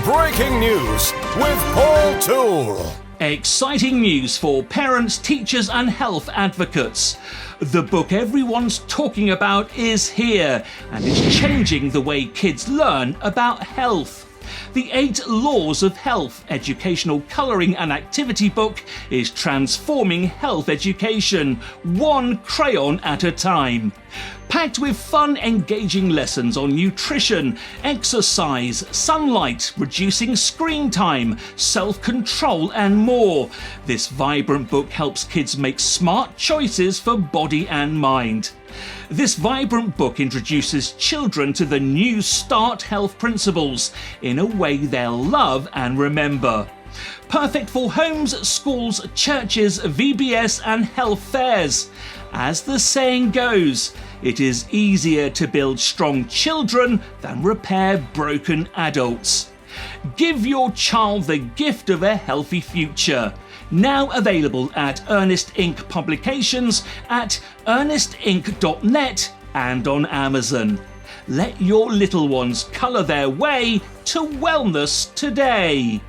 Breaking news with Paul Toole. Exciting news for parents, teachers and health advocates. The book everyone's talking about is here and is changing the way kids learn about health. The 8 Laws of Health educational colouring and activity book is transforming health education, one crayon at a time. Packed with fun, engaging lessons on nutrition, exercise, sunlight, reducing screen time, self-control and more. This vibrant book helps kids make smart choices for body and mind. This vibrant book introduces children to the new START health principles in a way they'll love and remember. Perfect for homes, schools, churches, VBS and health fairs. As the saying goes, it is easier to build strong children than repair broken adults. Give your child the gift of a healthy future. Now available at Ernest Inc. Publications, at ernestinc.net and on Amazon. Let your little ones colour their way to wellness today.